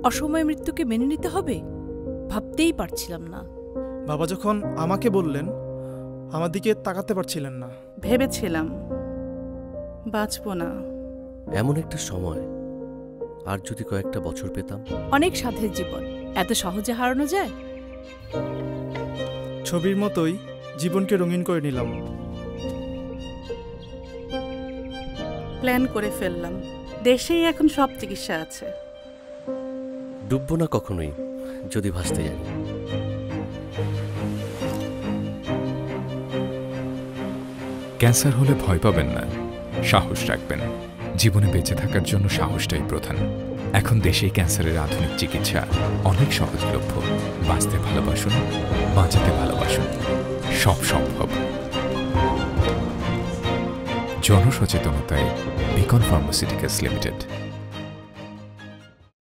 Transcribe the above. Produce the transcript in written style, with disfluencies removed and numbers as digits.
অসময়ে মৃত্যুকে মেনে নিতে হবে ভাবতেই পারছিলাম না। বাবা যখন আমাকে বললেন, আমার দিকে তাকাতে পারছিলেন না। ভেবেছিলাম বাঁচব না। এমন একটা সময় আর যদি কয়েকটা বছর পেতাম। অনেক সাধের জীবন এত সহজে হারানো যায়? ছবির মতোই জীবনকে রঙিন করে নিলাম। প্ল্যান করে ফেললাম, দেশেই এখন সব চিকিৎসা আছে। ডুববো না কখনোই যদি ভাসতে জানি। ক্যান্সার হলে ভয় পাবেন না, সাহস রাখবেন। জীবনে বেঁচে থাকার জন্য সাহসটাই প্রধান। এখন দেশেই ক্যান্সারের আধুনিক চিকিৎসা অনেক সহজলভ্য। বাঁচতে ভালোবাসুন, বাঁচাতে ভালোবাসুন, সব সম্ভব। জনসচেতনতায় বিকন ফার্মাসিউটিক্যালস লিমিটেড।